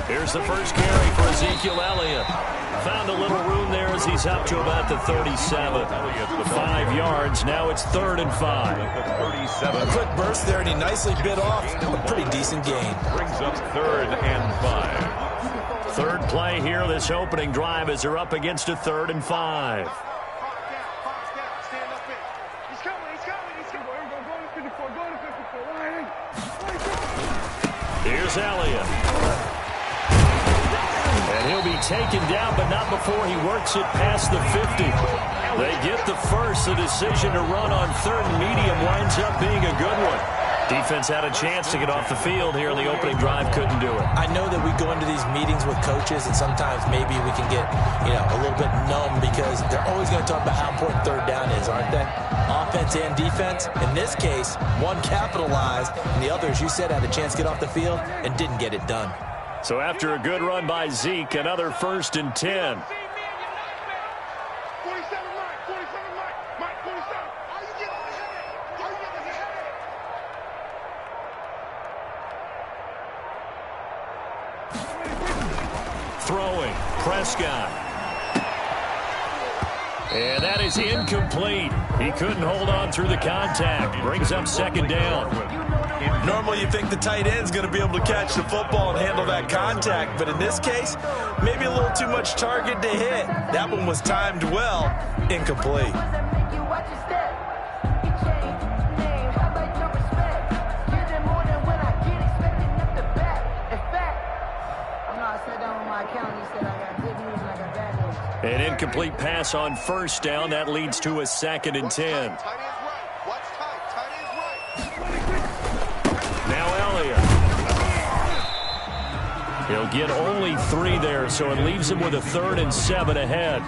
Here's the first carry for Ezekiel Elliott. Found a little room there as he's up to about the 37. 5 yards. Now it's 3rd and 5. A quick burst there, and he nicely bit off a pretty decent gain. Brings up 3rd and 5. Third play here, this opening drive, as they're up against a 3rd and 5. Here's Elliott. And he'll be taken down, but not before he works it past the 50. They get the first. The decision to run on 3rd and medium winds up being a good one. Defense had a chance to get off the field here in the opening drive, couldn't do it. I know that we go into these meetings with coaches, and sometimes maybe we can get, a little bit numb because they're always going to talk about how important 3rd down is, aren't they? Offense and defense. In this case, one capitalized, and the other, as you said, had a chance to get off the field and didn't get it done. So after a good run by Zeke, another 1st and 10. Throwing, Prescott. And that is incomplete. He couldn't hold on through the contact. Brings up 2nd down. Normally you think the tight end's going to be able to catch the football and handle that contact, but in this case, maybe a little too much target to hit. That one was timed well, incomplete. An incomplete pass on 1st down. That leads to a 2nd and 10. Now Elliott. He'll get only 3 there, so it leaves him with a 3rd and 7 ahead.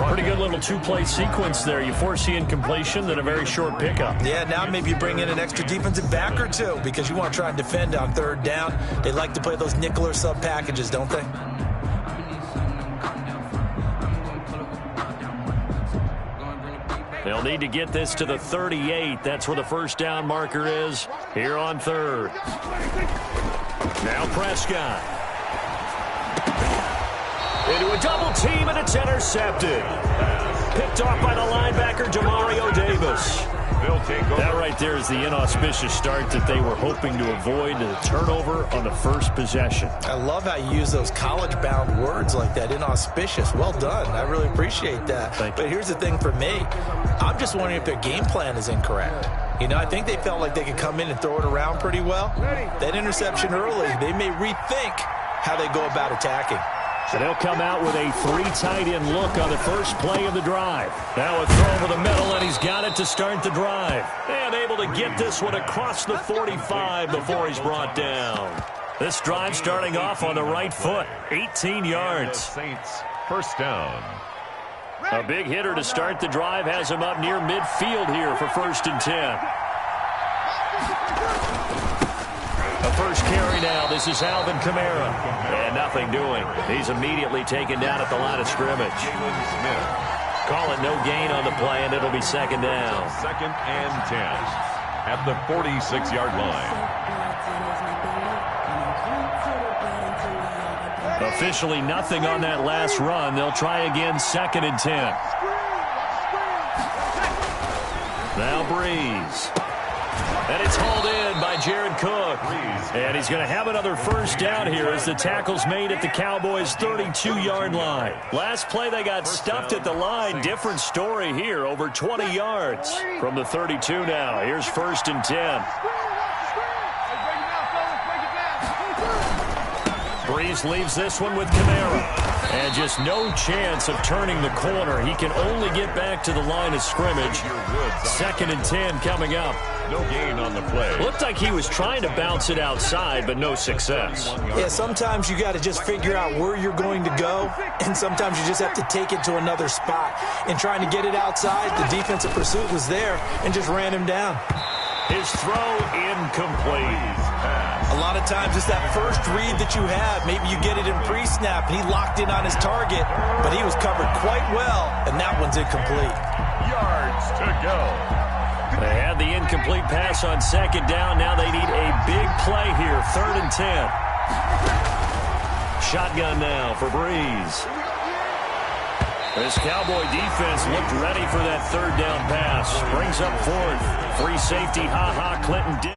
Pretty good little 2-play sequence there. You force the incompletion, then a very short pickup. Yeah, now maybe you bring in an extra defensive back or two because you want to try and defend on 3rd down. They like to play those nickel or sub packages, don't they? They'll need to get this to the 38. That's where the 1st down marker is here on 3rd. Now Prescott. Into a double team, and it's intercepted. Picked off by the linebacker, Demario Davis. That right there is the inauspicious start that they were hoping to avoid, the turnover on the first possession. I love how you use those college-bound words like that, inauspicious. Well done. I really appreciate that. Thank you. But here's the thing for me. I'm just wondering if their game plan is incorrect. I think they felt like they could come in and throw it around pretty well. That interception early, they may rethink how they go about attacking. So they'll come out with a 3 tight end look on the first play of the drive. Now a throw over the middle, and he's got it to start the drive. And able to get this one across the 45 before he's brought down. This drive starting off on the right foot, 18 yards. Saints, 1st down. A big hitter to start the drive has him up near midfield here for 1st and 10. The first carry now. This is Alvin Kamara. And nothing doing. He's immediately taken down at the line of scrimmage. Call it no gain on the play, and it'll be 2nd down. 2nd and 10 at the 46-yard line. Officially nothing on that last run. They'll try again, 2nd and 10. Now Breeze. And it's hauled in by Jared Cook. And he's going to have another 1st down here as the tackle's made at the Cowboys' 32-yard line. Last play they got stuffed at the line. Different story here, over 20 yards from the 32 now. Here's 1st and 10. Breeze leaves this one with Kamara. And just no chance of turning the corner. He can only get back to the line of scrimmage. 2nd and 10 coming up. No gain on the play. Looked like he was trying to bounce it outside, but no success. Yeah, sometimes you got to just figure out where you're going to go, and sometimes you just have to take it to another spot. And trying to get it outside, the defensive pursuit was there and just ran him down. His throw incomplete. A lot of times it's that first read that you have. Maybe you get it in pre-snap, and he locked in on his target, but he was covered quite well, and that one's incomplete. Yards to go. They had the incomplete pass on second down. Now they need a big play here, 3rd and 10. Shotgun now for Breeze. This Cowboy defense looked ready for that 3rd down pass. Brings up 4th. Free safety, ha-ha, Clinton did.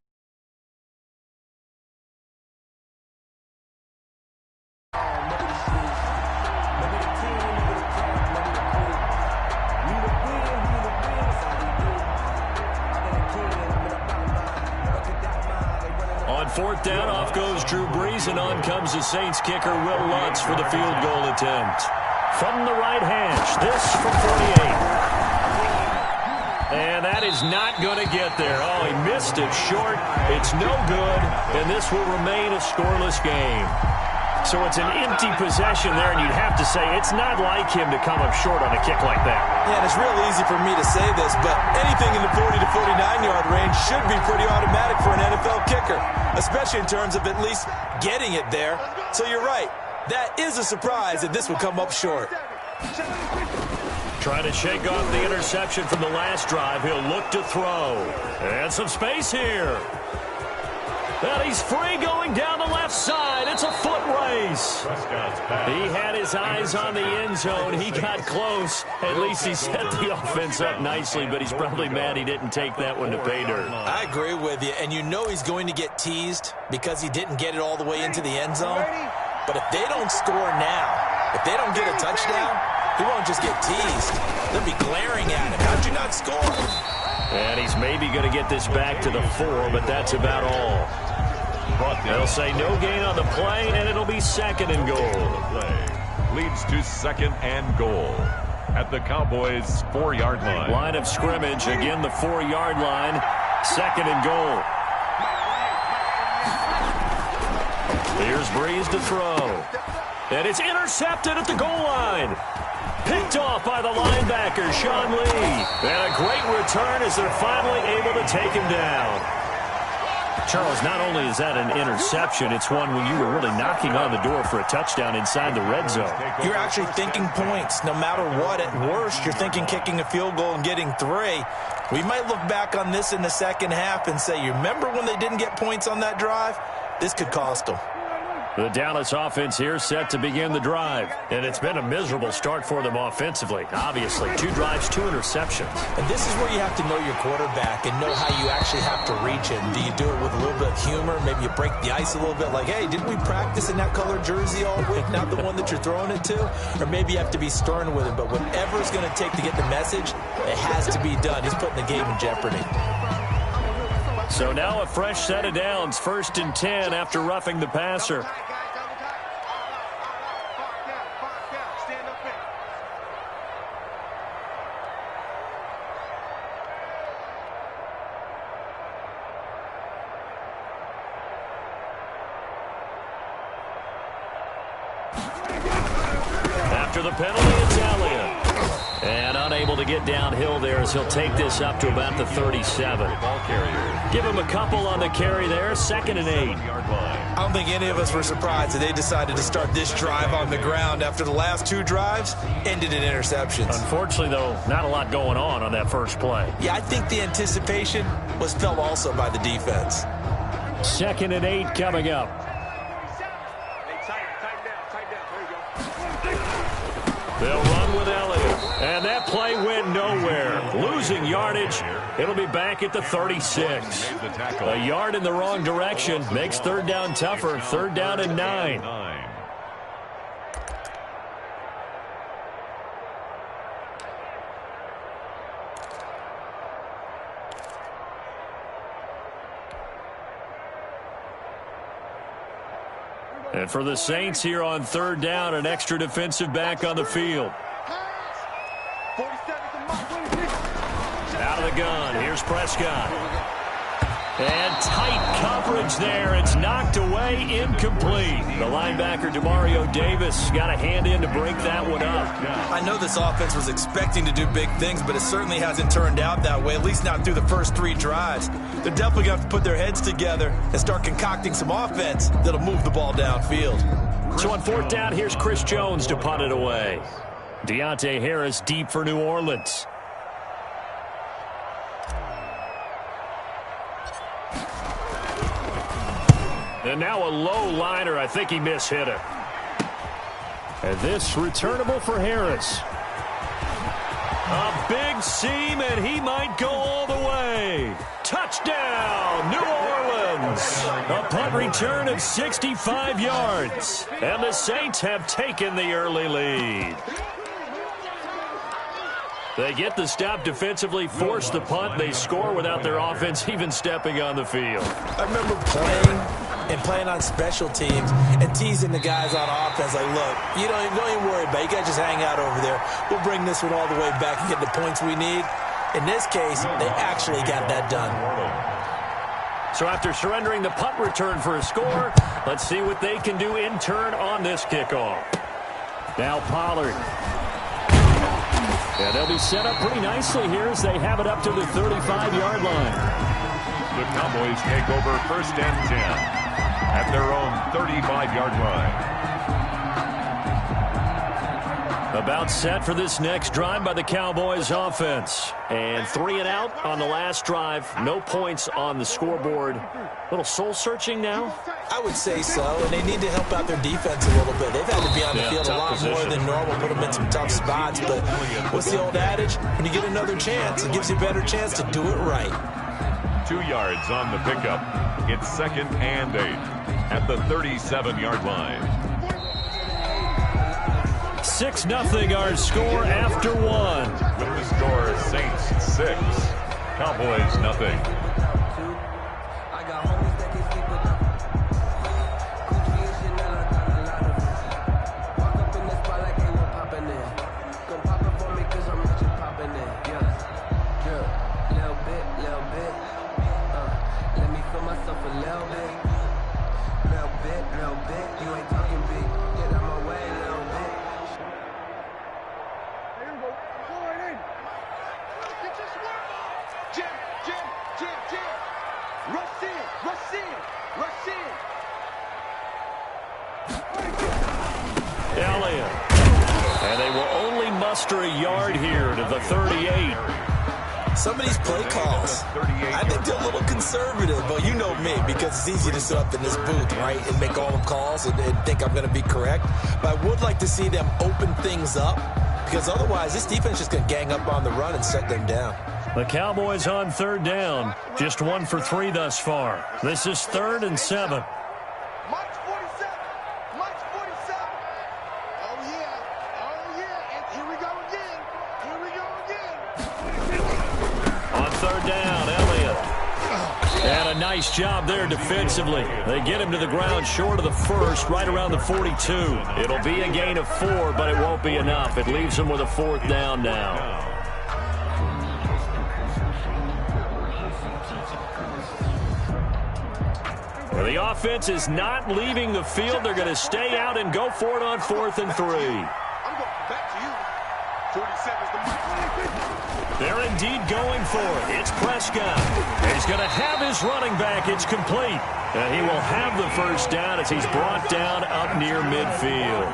On 4th down, off goes Drew Brees, and on comes the Saints kicker, Will Lutz, for the field goal attempt. From the right hash, this from 48. And that is not going to get there. Oh, he missed it short. It's no good, and this will remain a scoreless game. So it's an empty possession there, and you'd have to say it's not like him to come up short on a kick like that. Yeah, and it's real easy for me to say this, but anything in the 40 to 49-yard range should be pretty automatic for an NFL kicker, especially in terms of at least getting it there. So you're right. That is a surprise that this would come up short. Trying to shake off the interception from the last drive. He'll look to throw. And some space here. And he's free going down the left side. It's a foot race. He had his eyes on the end zone. He got close. At least he set the offense up nicely, but he's probably mad he didn't take that one to pay dirt. I agree with you, and you know he's going to get teased because he didn't get it all the way into the end zone. But if they don't score now, if they don't get a touchdown, he won't just get teased. They'll be glaring at him. How'd you not score? And he's maybe going to get this back to the 4, but that's about all. They'll say no gain on the play, and it'll be 2nd and goal. Leads to 2nd and goal at the Cowboys' 4-yard line. Line of scrimmage, again the 4-yard line, 2nd and goal. Here's Breeze to throw. And it's intercepted at the goal line. Picked off by the linebacker, Sean Lee. And a great return as they're finally able to take him down. Charles, not only is that an interception, it's one when you were really knocking on the door for a touchdown inside the red zone. You're actually thinking points. No matter what, at worst, you're thinking kicking a field goal and getting 3. We might look back on this in the second half and say, you remember when they didn't get points on that drive? This could cost them. The Dallas offense here set to begin the drive. And it's been a miserable start for them offensively. Obviously, 2 drives, 2 interceptions. And this is where you have to know your quarterback and know how you actually have to reach him. Do you do it with a little bit of humor? Maybe you break the ice a little bit like, hey, didn't we practice in that colored jersey all week? Not the one that you're throwing it to? Or maybe you have to be stern with him. But whatever it's going to take to get the message, it has to be done. He's putting the game in jeopardy. So now a fresh set of downs, 1st and 10 after roughing the passer. After the penalty, it's Elliott. And unable to get downhill there as he'll take this up to about the 37. Give him a couple on the carry there, 2nd and 8. I don't think any of us were surprised that they decided to start this drive on the ground after the last 2 drives ended in interceptions. Unfortunately, though, not a lot going on that first play. Yeah, I think the anticipation was felt also by the defense. 2nd and 8 coming up. They'll run with Elliott. And that play went nowhere. Losing yardage. It'll be back at the 36. A yard in the wrong direction makes 3rd down tougher. 3rd down and 9. And for the Saints here on 3rd down, an extra defensive back on the field. Out of the gun, here's Prescott. And tight coverage there. It's knocked away, incomplete. The linebacker, Demario Davis, got a hand in to break that one up. I know this offense was expecting to do big things, but it certainly hasn't turned out that way, at least not through the first 3 drives. They're definitely going to have to put their heads together and start concocting some offense that'll move the ball downfield. So on 4th down, here's Chris Jones to punt it away. Deontay Harris deep for New Orleans. And now a low liner. I think he mishit it. And this returnable for Harris. A big seam, and he might go all the way. Touchdown, New Orleans. A punt return of 65 yards. And the Saints have taken the early lead. They get the stop defensively, force the punt. They score without their offense even stepping on the field. I remember playing on special teams and teasing the guys on offense like, look, you don't even worry about it. You guys just hang out over there. We'll bring this one all the way back and get the points we need. In this case, they actually got that done. So after surrendering the punt return for a score, let's see what they can do in turn on this kickoff. Now Pollard. Yeah, they'll be set up pretty nicely here as they have it up to the 35-yard line. The Cowboys take over 1st and 10 at their own 35-yard line. About set for this next drive by the Cowboys offense. And 3 and out on the last drive. No points on the scoreboard. A little soul-searching now? I would say so, and they need to help out their defense a little bit. They've had to be on the field a lot more than normal, put them in some tough spots. But what's the old adage? When you get another chance, it gives you a better chance to do it right. 2 yards on the pickup. It's 2nd and 8 at the 37-yard line. 6-0 our score after 1. With the score, Saints 6, Cowboys 0. And they will only muster a yard here to the 38. Some of these play calls, I think they're a little conservative, but you know me, because it's easy to sit up in this booth, right, and make all the calls and think I'm going to be correct. But I would like to see them open things up, because otherwise this defense is just going to gang up on the run and set them down. The Cowboys on 3rd down, just 1 for 3 thus far. This is 3rd and 7. Nice job there defensively. They get him to the ground short of the 1st, right around the 42. It'll be a gain of 4, but it won't be enough. It leaves them with a 4th down now. Well, the offense is not leaving the field. They're going to stay out and go for it on 4th and 3. I'm going back to you. 47's the mark. They're indeed going for it. It's Prescott. He's going to have his running back. It's complete. And he will have the 1st down as he's brought down up near midfield.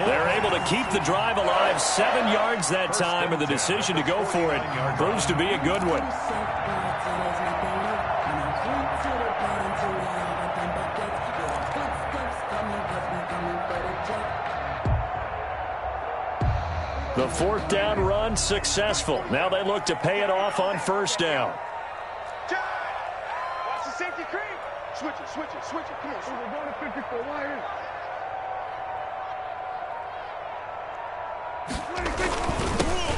They're able to keep the drive alive. 7 yards that time, and the decision to go for it proves to be a good one. The 4th down run successful. Now they look to pay it off on 1st down. Watch the safety creep. Switch it. Come on, we're going to 54 wide.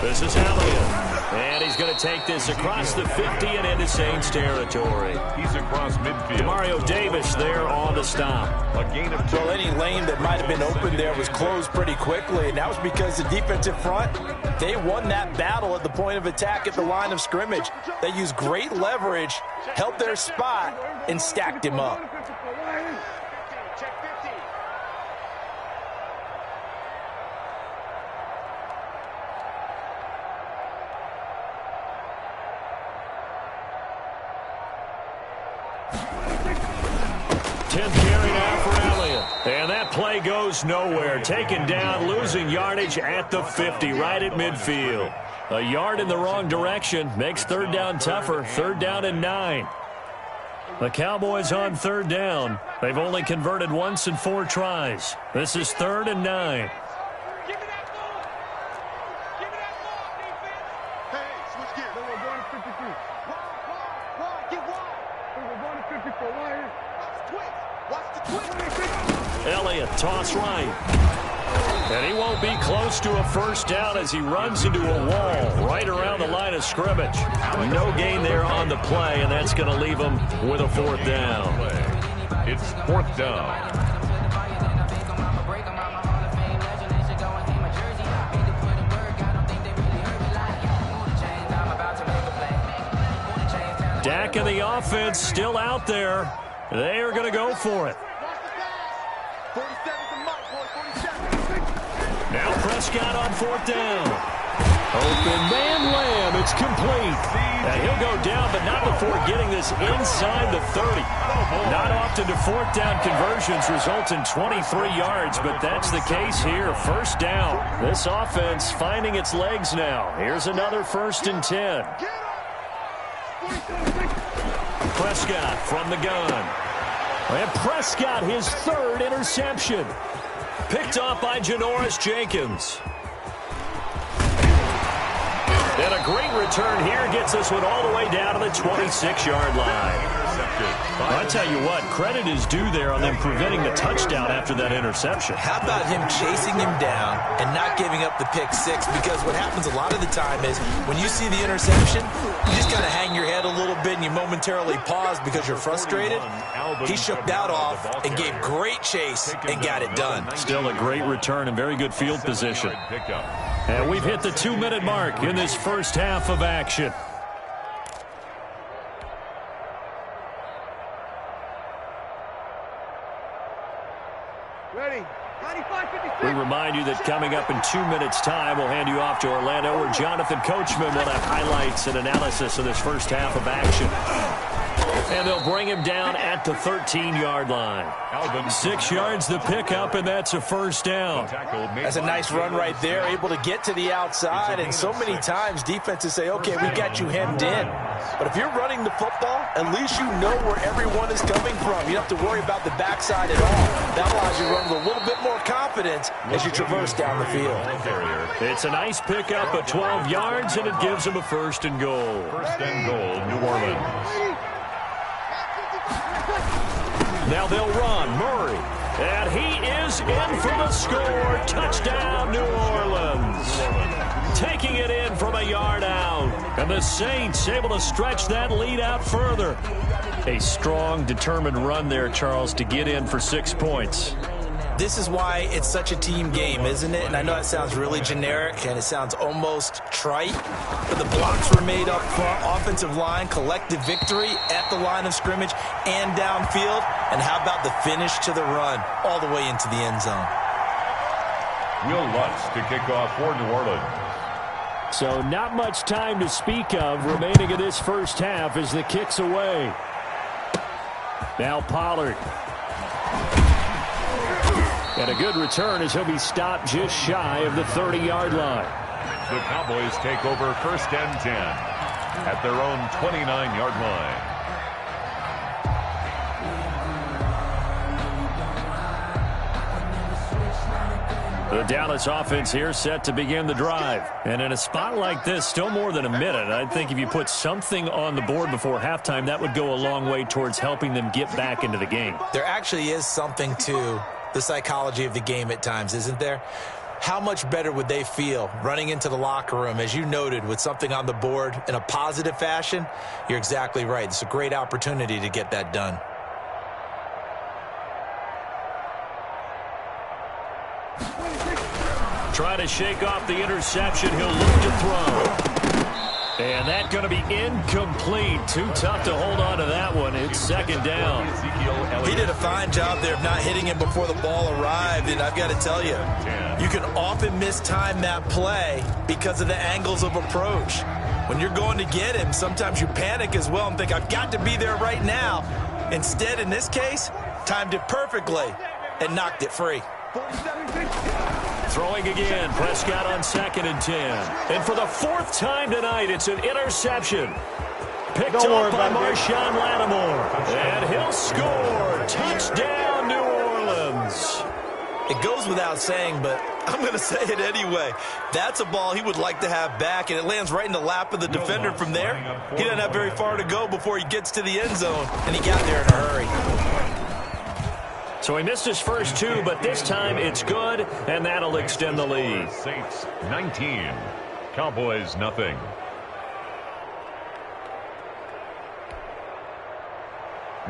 This is Elliott. And he's going to take this across the 50 and into Saints territory. He's across midfield. Demario Davis there on the stop. A gain of 2. Well, any lane that might have been open there was closed pretty quickly, and that was because the defensive front, they won that battle at the point of attack at the line of scrimmage. They used great leverage, held their spot, and stacked him up. Check 50. And that play goes nowhere. Taken down, losing yardage at the 50, right at midfield. A yard in the wrong direction makes 3rd down tougher. 3rd down and 9. The Cowboys on third down. They've only converted once in 4 tries. This is 3rd and 9. Give me that ball. Give me that ball, defense. Hey, switch gears. We're going to 53. Wide. Get wide. We're going to 54. Wide. Watch the twist. Elliott, toss right. And he won't be close to a first down as he runs into a wall right around the line of scrimmage. No gain there on the play, and that's going to leave him with a 4th down. It's 4th down. Dak and the offense still out there. They are going to go for it. Now Prescott on 4th down. Open man Lamb. It's complete. And he'll go down, but not before getting this inside the 30. Not often do 4th down conversions result in 23 yards, but that's the case here. 1st down. This offense finding its legs now. Here's another 1st and 10. Prescott from the gun. And Prescott, his 3rd interception. Picked off by Janoris Jenkins. And a great return here gets this one all the way down to the 26-yard line. I tell you what, credit is due there on them preventing the touchdown after that interception. How about him chasing him down and not giving up the pick 6? Because what happens a lot of the time is when you see the interception, you just kind of hang your head a little bit and you momentarily pause because you're frustrated. He shook that off and gave great chase and got it done. Still a great return and very good field position. And we've hit the 2-minute mark in this first half of action. Ready. 95, 56. We remind you that coming up in 2 minutes' time, we'll hand you off to Orlando, where Jonathan Coachman will have highlights and analysis of this first half of action. And they'll bring him down at the 13-yard line. 6 yards the pickup, and that's a 1st down. That's a nice run right there, able to get to the outside. And so many times defenses say, okay, we got you hemmed in. But if you're running the football, at least you know where everyone is coming from. You don't have to worry about the backside at all. That allows you to run with a little bit more confidence as you traverse down the field. It's a nice pickup of 12 yards, and it gives them a 1st and goal. 1st and goal, New Orleans. Now they'll run. Murray. And he is in for the score. Touchdown, New Orleans. Taking it in from a yard out. And the Saints able to stretch that lead out further. A strong, determined run there, Charles, to get in for 6 points. This is why it's such a team game, isn't it? And I know it sounds really generic and it sounds almost trite, but the blocks were made up front, offensive line, collective victory at the line of scrimmage and downfield. And how about the finish to the run all the way into the end zone? Will Lutz to kick off for New Orleans. So not much time to speak of remaining in this first half as the kick's away. Now Pollard. And a good return as he'll be stopped just shy of the 30-yard line. The Cowboys take over 1st and 10 at their own 29-yard line. The Dallas offense here set to begin the drive. And in a spot like this, still more than a minute, I think if you put something on the board before halftime, that would go a long way towards helping them get back into the game. There actually is something to the psychology of the game at times, isn't there? How much better would they feel running into the locker room, as you noted, with something on the board in a positive fashion? You're exactly right. It's a great opportunity to get that done. Try to shake off the interception. He'll look to throw. And that's going to be incomplete. Too tough to hold on to that one. It's 2nd down. He did a fine job there of not hitting him before the ball arrived. And I've got to tell you, you can often mistime that play because of the angles of approach. When you're going to get him, sometimes you panic as well and think, I've got to be there right now. Instead, in this case, timed it perfectly and knocked it free. Throwing again, Prescott on 2nd and 10. And for the 4th time tonight, it's an interception. Picked up by Marshawn Lattimore. And he'll score. Touchdown, New Orleans. It goes without saying, but I'm going to say it anyway. That's a ball he would like to have back, and it lands right in the lap of the defender from there. He doesn't have very far to go before he gets to the end zone, and he got there in a hurry. So he missed his first two, but this time it's good, and that'll extend the lead. Saints 19, Cowboys nothing.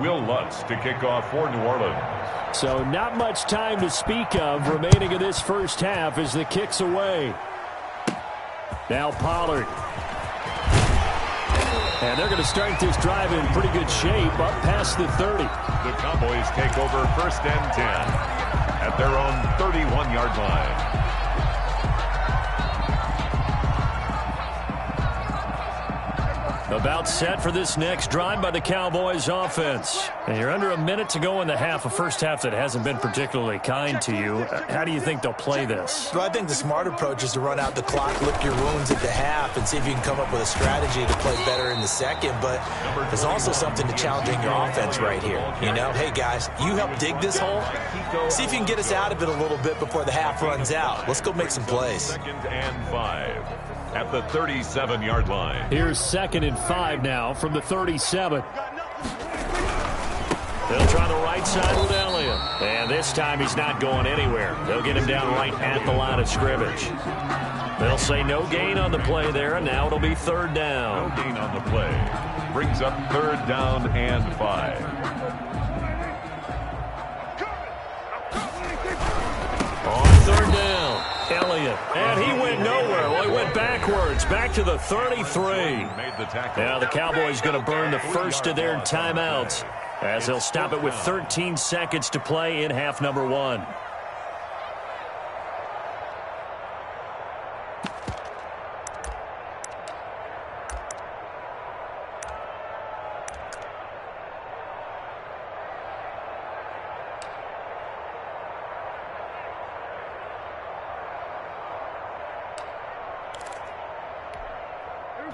Will Lutz to kick off for New Orleans. So not much time to speak of remaining in this first half as the kick's away. Now Pollard. And they're going to start this drive in pretty good shape up past the 30. The Cowboys take over 1st and 10 at their own 31-yard line. About set for this next drive by the Cowboys offense. And you're under a minute to go in the half, a first half that hasn't been particularly kind to you. How do you think they'll play this? Well, I think the smart approach is to run out the clock, lick your wounds at the half, and see if you can come up with a strategy to play better in the second. But there's also something to challenging your offense right here. You know, hey, guys, you help dig this hole. See if you can get us out of it a little bit before the half runs out. Let's go make some plays. 2nd and 5 at the 37-yard line. Here's 2nd and 5 now from the 37. They'll try the right side with Elliott. And this time he's not going anywhere. They'll get him down right at the line of scrimmage. They'll say no gain on the play there, and now it'll be 3rd down. No gain on the play. Brings up 3rd down and 5. On 3rd down, Elliott. And he went nowhere. Well, he went backwards, back to the 33. Made the tackle. Now the Cowboys going to burn the first of their timeouts as they'll stop it with 13 seconds to play in half number 1.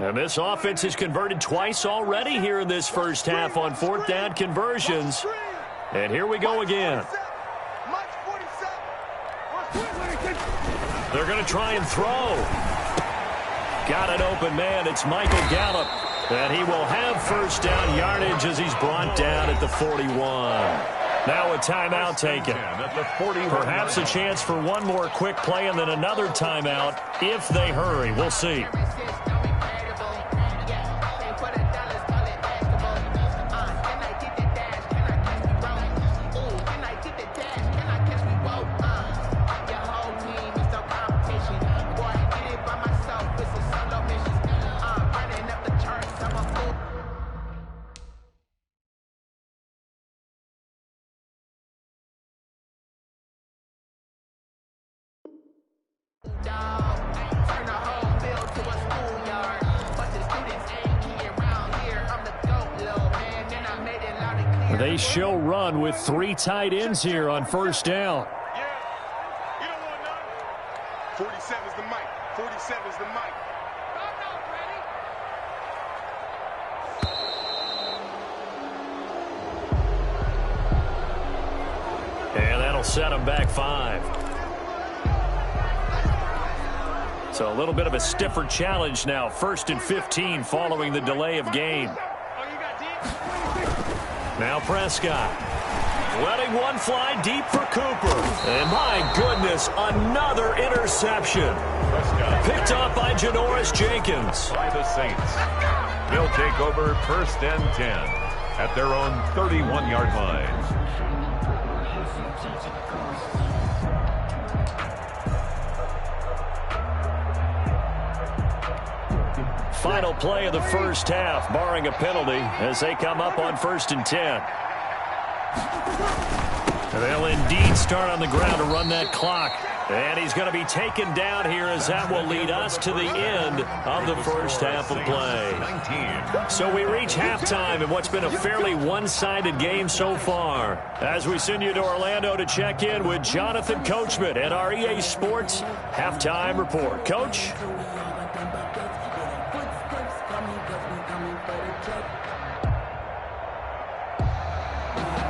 And this offense has converted twice already here in this first half on 4th down conversions. And here we go again. They're going to try and throw. Got an open man. It's Michael Gallup. And he will have 1st down yardage as he's brought down at the 41. Now a timeout taken. Perhaps a chance for one more quick play and then another timeout if they hurry. We'll see. They show run with 3 tight ends here on 1st down. Yeah, you don't want none. 47's the mic. 47's the mic. And that'll set them back 5. So a little bit of a stiffer challenge now. 1st and 15 following the delay of game. Now Prescott. Letting one fly deep for Cooper. And my goodness, another interception. Prescott Picked up by Janoris Jenkins. by the Saints. They'll take over 1st and 10 at their own 31-yard line. Final play of the first half, barring a penalty, as they come up on 1st and 10. They'll indeed start on the ground to run that clock. And he's going to be taken down here as that will lead us to the end of the first half of play. So we reach halftime in what's been a fairly one-sided game so far. As we send you to Orlando to check in with Jonathan Coachman at our EA Sports Halftime Report. Coach?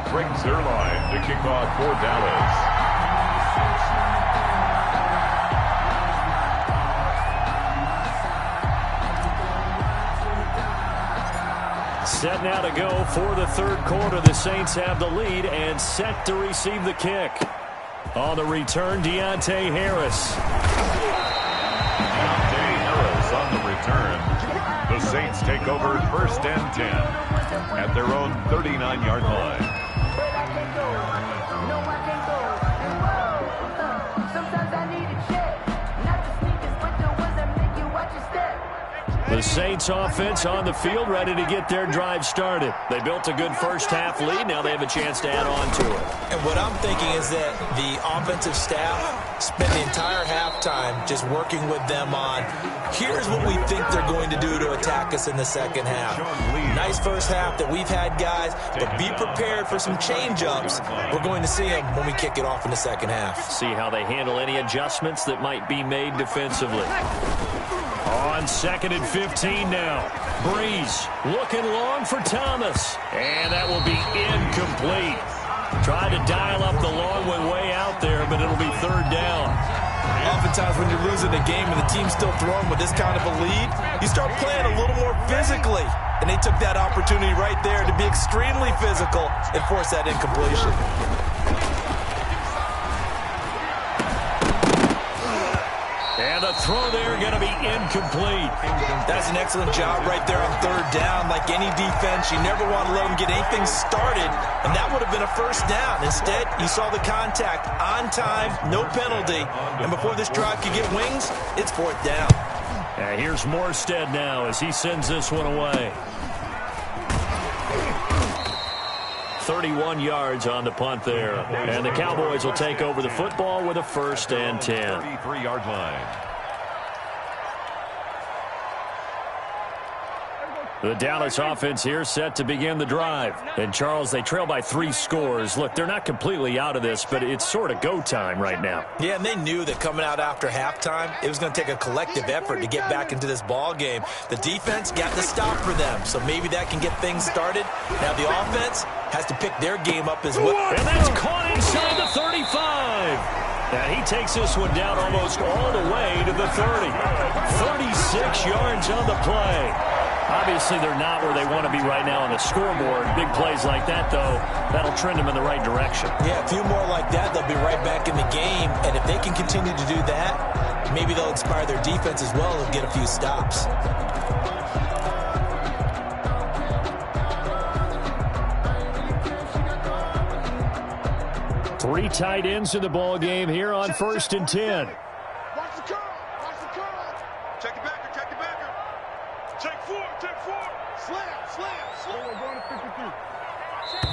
Greg Zerline to kick off for Dallas. Set now to go for the third quarter. The Saints have the lead and set to receive the kick. On the return, Deontay Harris. Deontay Harris on the return. The Saints take over 1st and 10 at their own 39-yard line. The Saints offense on the field, ready to get their drive started. They built a good first-half lead. Now they have a chance to add on to it. And what I'm thinking is that the offensive staff spent the entire halftime just working with them on, here's what we think they're going to do to attack us in the second half. Nice first half that we've had, guys, but be prepared for some change-ups. We're going to see them when we kick it off in the second half. See how they handle any adjustments that might be made defensively. On 2nd and 15 now. Breeze looking long for Thomas. And that will be incomplete. Tried to dial up the long one way out there, but it'll be 3rd down. Oftentimes when you're losing a game and the team's still throwing with this kind of a lead, you start playing a little more physically. And they took that opportunity right there to be extremely physical and force that incompletion. And the throw there going to be incomplete. That's an excellent job right there on 3rd down. Like any defense, you never want to let them get anything started, and that would have been a 1st down. Instead, you saw the contact on time, no penalty, and before this drive could get wings, it's 4th down. Here's Morstead now as he sends this one away. 31 yards on the punt there. And the Cowboys will take over the football with a 1st and 10. 33-yard line. The Dallas offense here set to begin the drive. And, Charles, they trail by 3 scores. Look, they're not completely out of this, but it's sort of go time right now. Yeah, and they knew that coming out after halftime, it was going to take a collective effort to get back into this ball game. The defense got the stop for them, so maybe that can get things started. Now the offense has to pick their game up as well. And that's caught inside the 35. And he takes this one down almost all the way to the 30. 36 yards on the play. Obviously, they're not where they want to be right now on the scoreboard. Big plays like that, though, that'll trend them in the right direction. Yeah, a few more like that, they'll be right back in the game. And if they can continue to do that, maybe they'll inspire their defense as well and get a few stops. Three tight ends in the ball game here on 1st and 10. Watch the curl. Watch the curl. Check it backer. Check it backer. Check 4. Check 4. Slam. We're going to 53. Check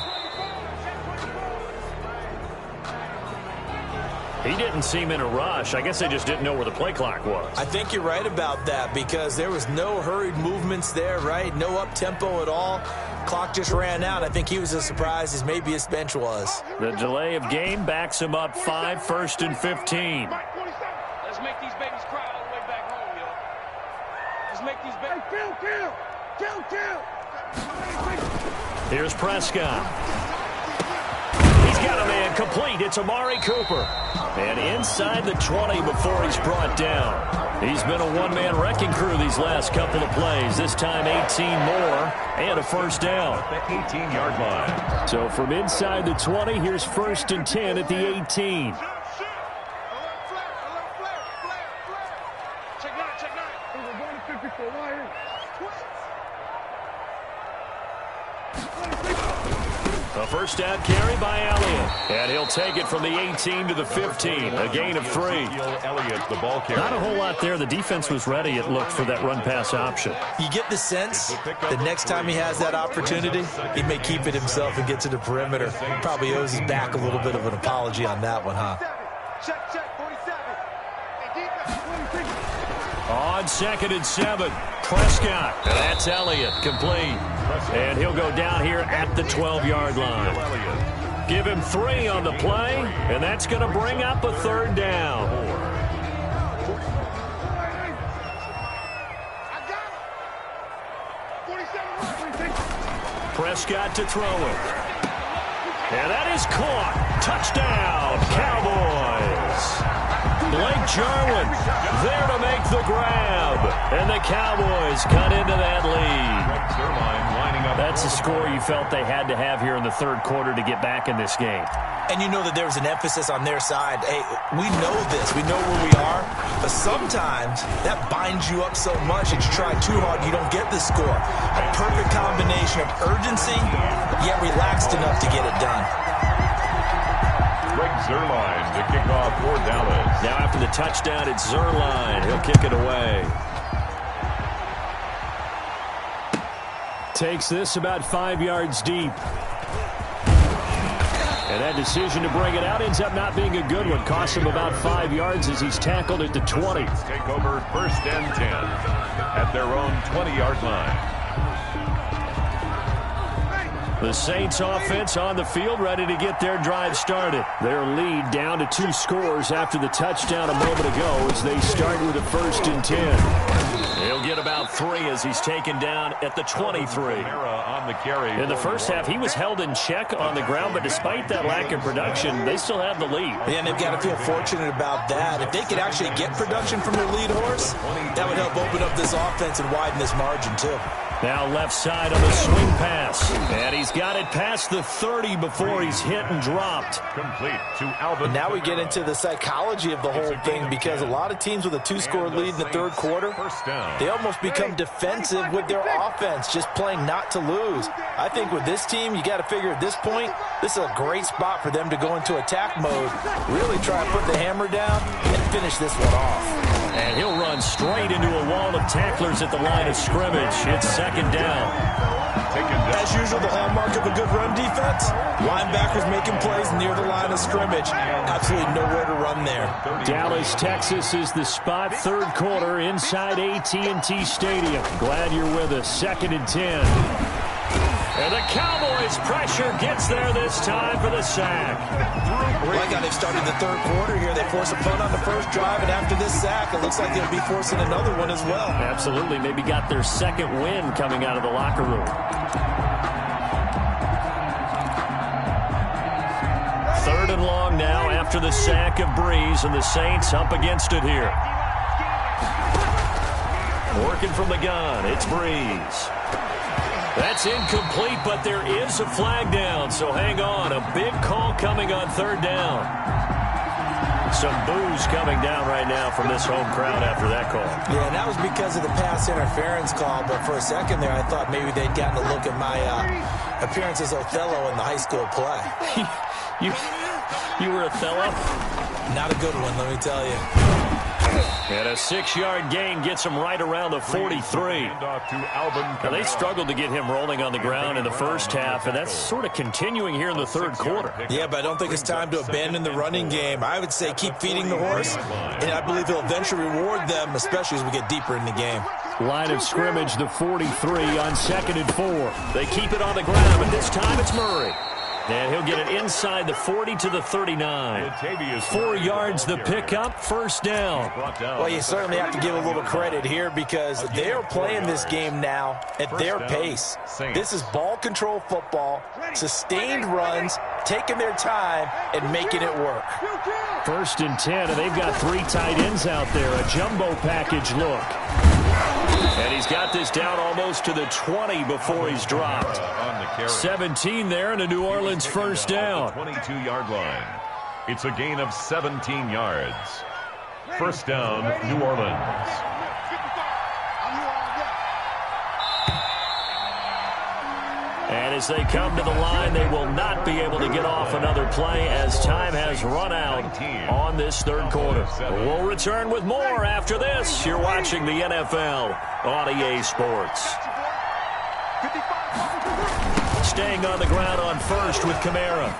24. He didn't seem in a rush. I guess they just didn't know where the play clock was. I think you're right about that because there was no hurried movements there, right? No up-tempo at all. Clock just ran out. I think he was as surprised as maybe his bench was. The delay of game backs him up 5, 1st and 15. Let's make these babies cry all the way back home, yo. Let's make these babies... Kill. Here's Prescott. He's got a man complete. It's Amari Cooper. And inside the 20 before he's brought down. He's been a one-man wrecking crew these last couple of plays. This time 18 more and a 1st down. The 18-yard line. So from inside the 20, here's 1st and 10 at the 18. Check 9. We're going to 54. Wire. A 1st down carry by Elliott. And he'll take it from the 18 to the 15. A gain of 3. Elliott, the ball carrier. Not a whole lot there. The defense was ready, it looked, for that run-pass option. You get the sense the next time he has that opportunity, he may keep it himself and get to the perimeter. Probably owes his back a little bit of an apology on that one, huh? Check 47. Hey, defense 26. On 2nd and 7, Prescott. And that's Elliott, complete. And he'll go down here at the 12-yard line. Give him 3 on the play, and that's going to bring up a 3rd down. I got it. Prescott to throw it. And that is caught. Touchdown, Cowboys. Blake Jarwin there to make the grab. And the Cowboys cut into that lead. That's a score you felt they had to have here in the third quarter to get back in this game. And you know that there was an emphasis on their side. Hey, we know this. We know where we are. But sometimes that binds you up so much that you try too hard, you don't get the score. A perfect combination of urgency, yet relaxed enough to get it done. Greg Zuerlein to kick off for Dallas. Now after the touchdown, it's Zuerlein. He'll kick it away. Takes this about 5 yards deep. And that decision to bring it out ends up not being a good one. Costs him about 5 yards as he's tackled at the 20. Take over 1st and 10 at their own 20-yard line. The Saints offense on the field, ready to get their drive started. Their lead down to 2 scores after the touchdown a moment ago as they start with a 1st and 10. He'll get about 3 as he's taken down at the 23. In the first half, he was held in check on the ground, but despite that lack of production, they still have the lead. Yeah, and they've got to feel fortunate about that. If they could actually get production from their lead horse, that would help open up this offense and widen this margin, too. Now left side on the swing pass. And he's got it past the 30 before he's hit and dropped. Complete to Alvin. Now we get into the psychology of the whole thing, because a lot of teams with a 2-score lead in the third quarter, they almost become defensive with their offense, just playing not to lose. I think with this team, you got to figure at this point, this is a great spot for them to go into attack mode, really try to put the hammer down and finish this one off. And he'll run straight into a wall of tacklers at the line of scrimmage. It's 2nd down. As usual, the hallmark of a good run defense, linebackers making plays near the line of scrimmage. Absolutely nowhere to run there. Dallas, Texas is the spot. Third quarter inside AT&T Stadium. Glad you're with us. 2nd and 10. And the Cowboys' pressure gets there this time for the sack. Like how they've started the third quarter here. They force a punt on the first drive, and after this sack, it looks like they'll be forcing another one as well. Absolutely. Maybe got their 2nd win coming out of the locker room. 3rd and long now after the sack of Breeze, and the Saints up against it here. Working from the gun, it's Breeze. That's incomplete, but there is a flag down, so hang on. A big call coming on 3rd down. Some boos coming down right now from this home crowd after that call. Yeah, and that was because of the pass interference call, but for a second there, I thought maybe they'd gotten a look at my appearance as Othello in the high school play. You were Othello? Not a good one, let me tell you. And a 6-yard gain gets him right around the 43. Now, they struggled to get him rolling on the ground in the first half, and that's sort of continuing here in the third quarter. Yeah, but I don't think it's time to abandon the running game. I would say keep feeding the horse, and I believe he'll eventually reward them, especially as we get deeper in the game. Line of scrimmage, the 43 on 2nd and 4. They keep it on the ground, but this time it's Murray. And he'll get it inside the 40 to the 39. 4 yards the pickup, 1st down. Well, you certainly have to give a little credit here because they are playing this game now at their pace. This is ball control football, sustained runs, taking their time, and making it work. 1st and 10, and they've got 3 tight ends out there. A jumbo package look. And he's got this down almost to the 20 before he's dropped. 17 there and a New Orleans 1st down. 22-yard line. It's a gain of 17 yards. 1st down, New Orleans. And as they come to the line, they will not be able to get off another play as time has run out on this third quarter. We'll return with more after this. You're watching the NFL on EA Sports. Staying on the ground on 1st with Kamara.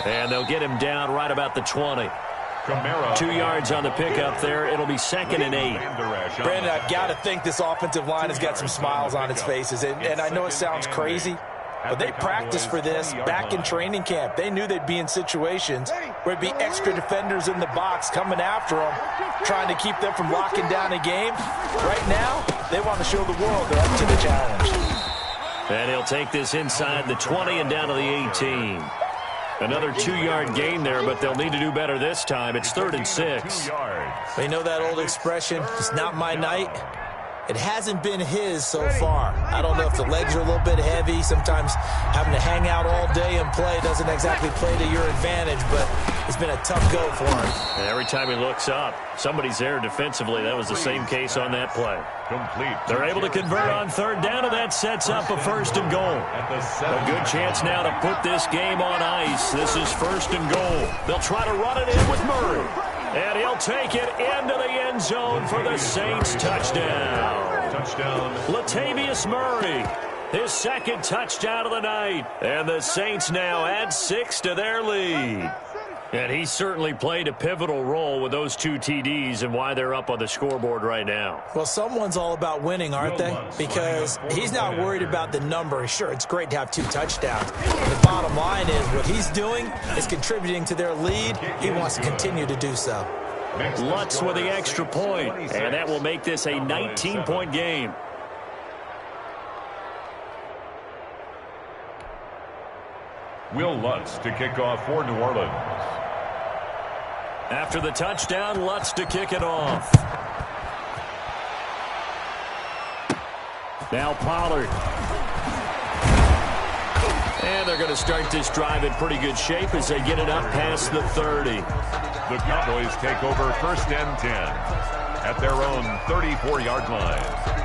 And they'll get him down right about the 20. 2 yards on the pickup there. It'll be 2nd and 8. Brandon, I've got to think this offensive line has got some smiles on its faces. And I know it sounds crazy, but they practiced for this back in training camp. They knew they'd be in situations where it'd be extra defenders in the box coming after them, trying to keep them from locking down a game. Right now, They want to show the world they're up to the challenge. And he'll take this inside the 20 and down to the 18. Another 2-yard gain there, but they'll need to do better this time. It's 3rd and 6. They know that old expression, it's not my night. It hasn't been his so far. I don't know if the legs are a little bit heavy. Sometimes having to hang out all day and play doesn't exactly play to your advantage, but it's been a tough go for him. And every time he looks up, somebody's there defensively. That was the same case on that play. Complete. They're able to convert on 3rd down, and that sets up a 1st and goal. A good chance now to put this game on ice. This is 1st and goal. They'll try to run it in with Murray. And he'll take it into the end zone for the Saints touchdown. Touchdown. Latavius Murray, his 2nd touchdown of the night. And the Saints now add 6 to their lead. And he certainly played a pivotal role with those 2 TDs and why they're up on the scoreboard right now. Well, someone's all about winning, aren't they? Because he's not worried about the number. Sure, it's great to have 2 touchdowns. The bottom line is what he's doing is contributing to their lead. He wants to continue to do so. Lutz with the extra point, and that will make this a 19-point game. Will Lutz to kick off for New Orleans. After the touchdown, Lutz to kick it off. Now Pollard. And they're going to start this drive in pretty good shape as they get it up past the 30. The Cowboys take over 1st and 10 at their own 34-yard line.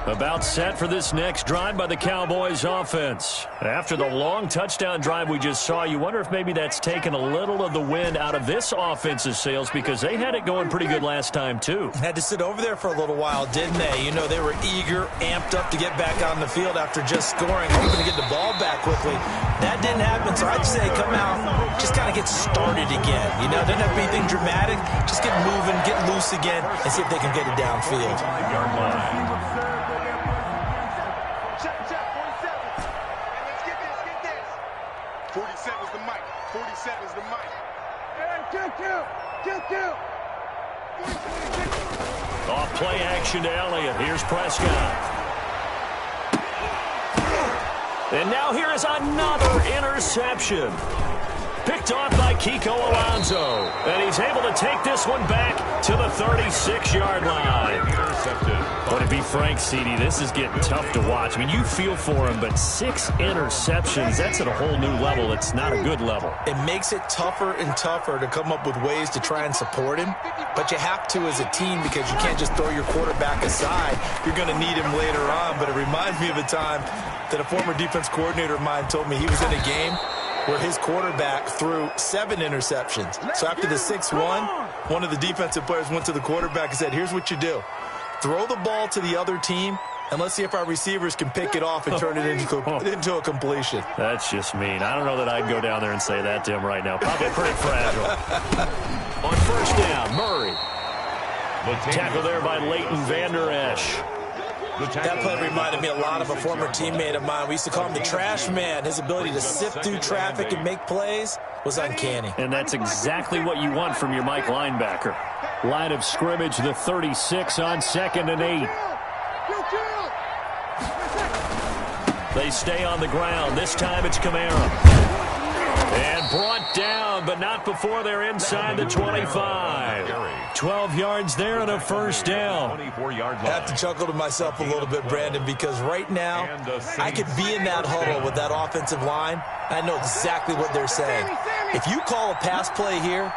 About set for this next drive by the Cowboys offense. After the long touchdown drive we just saw, you wonder if maybe that's taken a little of the wind out of this offense's sails because they had it going pretty good last time too. Had to sit over there for a little while, didn't they? You know, they were eager, amped up to get back on the field after just scoring, hoping to get the ball back quickly. That didn't happen, so I'd say come out, just kind of get started again. You know, doesn't have to be anything dramatic. Just get moving, get loose again, and see if they can get it downfield. Yard line. 47's the mic. 47's the mic. Kill. Off play action to Elliott. Here's Prescott. And now here is another interception. Picked off by Kiko Alonso. And he's able to take this one back to the 36-yard line. Intercepted. But to be frank, CD, this is getting tough to watch. I mean, you feel for him, but 6 interceptions, that's at a whole new level. It's not a good level. It makes it tougher and tougher to come up with ways to try and support him. But you have to as a team because you can't just throw your quarterback aside. You're going to need him later on. But it reminds me of a time that a former defense coordinator of mine told me he was in a game where his quarterback threw 7 interceptions. So after the 6-1, one of the defensive players went to the quarterback and said, here's what you do. Throw the ball to the other team, and let's see if our receivers can pick it off and turn it into a completion. That's just mean. I don't know that I'd go down there and say that to him right now. Probably pretty fragile. On 1st down, Murray. Tackle there by Leighton Vander Esch. That play reminded me a lot of a former teammate of mine. We used to call him the trash man. His ability to sift through traffic and make plays was uncanny. And that's exactly what you want from your Mike linebacker. Line of scrimmage, the 36 on 2nd and 8. They stay on the ground. This time it's Kamara. And brought down, but not before they're inside the 25. 12 yards there and a 1st down. I have to chuckle to myself a little bit, Brandon, because right now I could be in that huddle with that offensive line. I know exactly what they're saying. If you call a pass play here,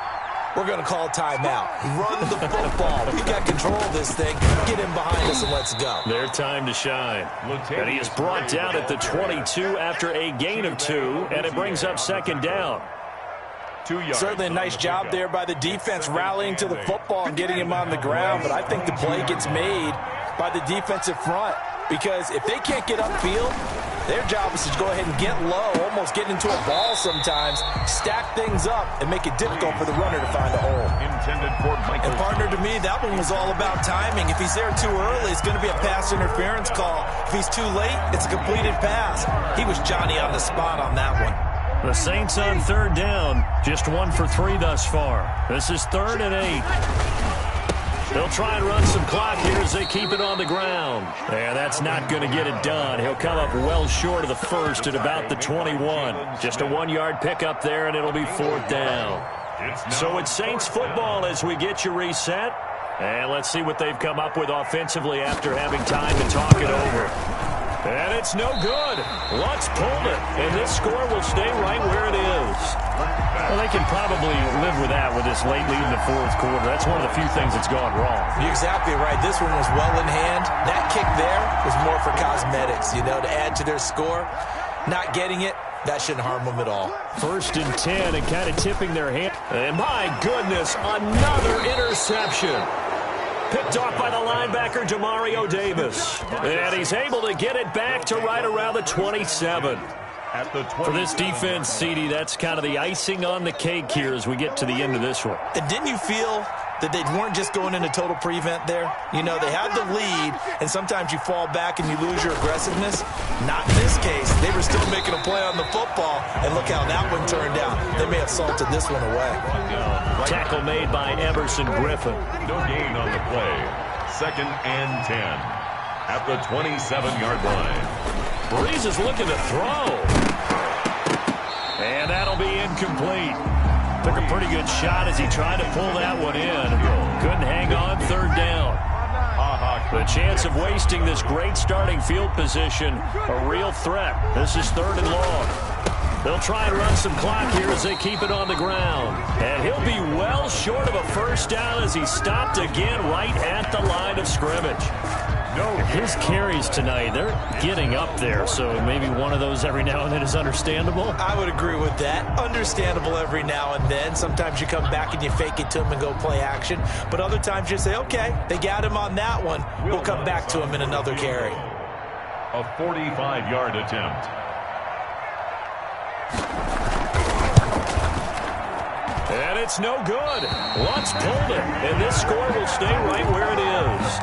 we're going to call timeout. Run the football. We got control of this thing. Get in behind us and let's go. Their time to shine. And he is brought down at the 22 after a gain of 2, and it brings up 2nd down. Certainly a nice job there by the defense rallying to the football and getting him on the ground, but I think the play gets made by the defensive front because if they can't get upfield, their job is to go ahead and get low, almost get into a ball sometimes, stack things up, and make it difficult for the runner to find a hole. And partner, to me, that one was all about timing. If he's there too early, it's going to be a pass interference call. If he's too late, it's a completed pass. He was Johnny on the spot on that one. The Saints on third down, just 1 for 3 thus far. This is 3rd and 8. They'll try and run some clock here as they keep it on the ground. And that's not going to get it done. He'll come up well short of the first at about the 21. Just a 1-yard pickup there, and it'll be 4th down. So it's Saints football as we get you reset. And let's see what they've come up with offensively after having time to talk it over. And it's no good. Lutz pulled it, and this score will stay right where it is. Well, they can probably live with that with this late lead in the 4th quarter. That's one of the few things that's gone wrong. You're exactly right. This one was well in hand. That kick there was more for cosmetics, to add to their score. Not getting it, that shouldn't harm them at all. 1st and 10 and kind of tipping their hand. And my goodness, another interception. Picked off by the linebacker, Demario Davis. And he's able to get it back to right around the 27. For this defense, CD, that's kind of the icing on the cake here as we get to the end of this one. And didn't you feel that they weren't just going into total prevent there? They had the lead, and sometimes you fall back and you lose your aggressiveness. Not in this case. They were still making a play on the football, and look how that one turned out. They may have salted this one away. Tackle made by Emerson Griffin. No gain on the play. 2nd and 10 at the 27-yard line. Breeze is looking to throw. And that'll be incomplete. Took a pretty good shot as he tried to pull that one in. Couldn't hang on, 3rd down. The chance of wasting this great starting field position, a real threat. This is 3rd and long. They'll try and run some clock here as they keep it on the ground. And he'll be well short of a 1st down as he's stopped again right at the line of scrimmage. His carries tonight, they're getting up there, so maybe one of those every now and then is understandable. I would agree with that. Understandable every now and then. Sometimes you come back and you fake it to him and go play action. But other times you say, okay, they got him on that one. We'll come back to him in another carry. A 45-yard attempt. And it's no good. Lutz pulled it, and this score will stay right where it is.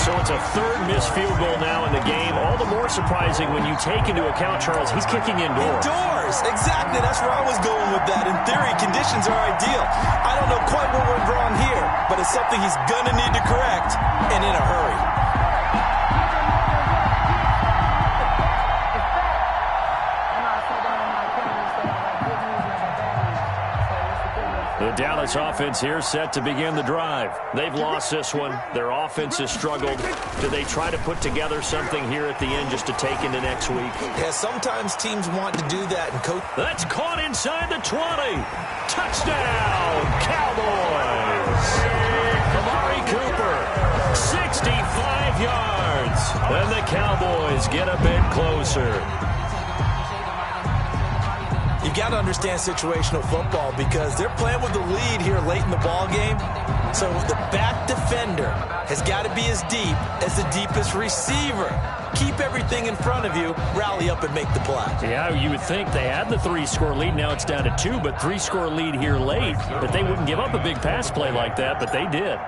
So it's a 3rd missed field goal now in the game. All the more surprising when you take into account, Charles, he's kicking indoors. Indoors, exactly. That's where I was going with that. In theory, conditions are ideal. I don't know quite what went wrong here, but it's something he's going to need to correct, and in a hurry. The Dallas offense here set to begin the drive. They've lost this one. Their offense has struggled. Do they try to put together something here at the end just to take into next week? Yeah, sometimes teams want to do that. And coach. That's caught inside the 20. Touchdown, Cowboys. Amari Cooper, 65 yards. And the Cowboys get a bit closer. You got to understand situational football because they're playing with the lead here late in the ball game. So the back defender has got to be as deep as the deepest receiver. Keep everything in front of you, rally up and make the play. Yeah, you would think they had the 3-score lead. Now it's down to 2, but 3-score lead here late. But they wouldn't give up a big pass play like that, but they did.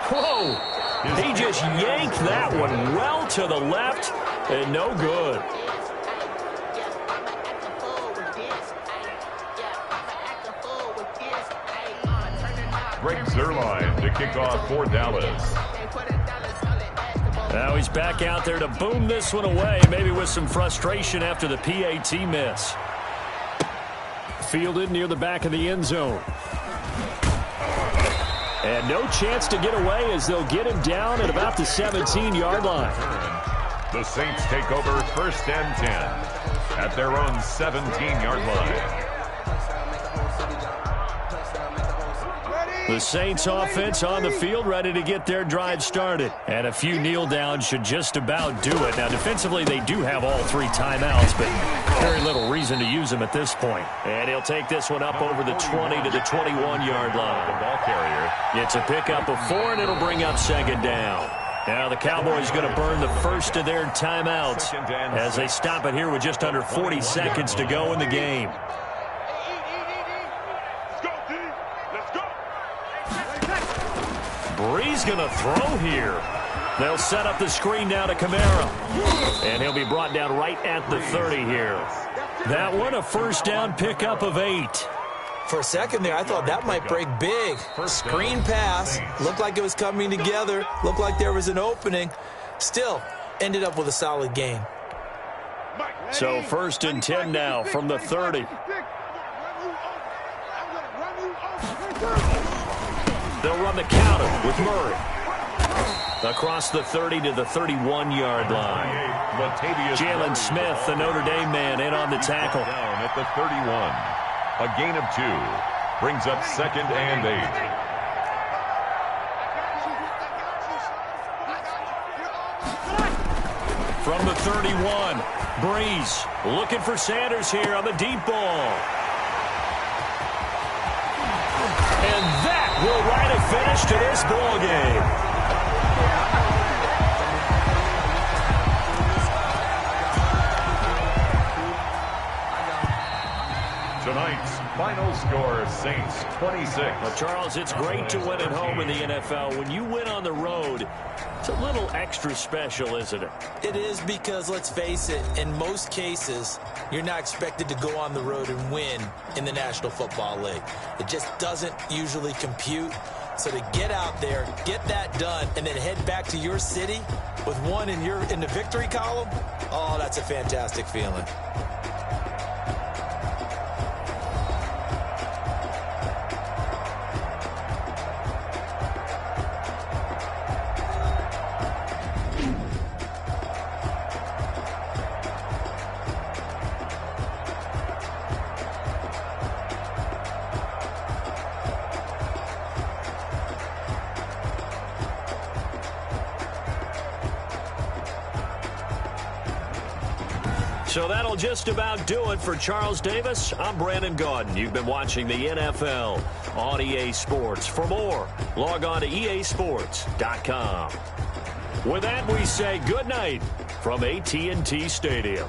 Whoa! He just yanked that one well to the left. And no good. Greg Zuerlein to kick off for Dallas. Now he's back out there to boom this one away, maybe with some frustration after the PAT miss. Fielded near the back of the end zone. And no chance to get away as they'll get him down at about the 17-yard line. The Saints take over 1st and 10 at their own 17-yard line. The Saints offense on the field, ready to get their drive started. And a few kneel downs should just about do it. Now, defensively, they do have all 3 timeouts, but very little reason to use them at this point. And he'll take this one up over the 20 to the 21-yard line. The ball carrier. It's a pickup of 4, and it'll bring up 2nd down. Now the Cowboys going to burn the first of their timeouts as they stop it here with just under 40 seconds to go in the game. Breeze going to throw here. They'll set up the screen now to Kamara. And he'll be brought down right at the 30 here. That one a first down pickup of 8. For a second there, I thought that might break big. Screen pass. Looked like it was coming together. Looked like there was an opening. Still, ended up with a solid gain. So 1st and 10 now from the 30. They'll run the counter with Murray. Across the 30 to the 31-yard line. Jalen Smith, the Notre Dame man, in on the tackle. Down at the 31. A gain of 2. Brings up 2nd and 8. From the 31, Breeze looking for Sanders here on the deep ball. And that will write a finish to this ball game. Tonight's final score, Saints 26. Well, Charles, it's great to win at home in the NFL. When you win on the road, it's a little extra special, isn't it? It is because, let's face it, in most cases, you're not expected to go on the road and win in the National Football League. It just doesn't usually compute. So to get out there, get that done, and then head back to your city with one in the victory column, oh, that's a fantastic feeling. So that'll just about do it for Charles Davis. I'm Brandon Gaudin. You've been watching the NFL on EA Sports. For more, log on to easports.com. With that, we say good night from AT&T Stadium.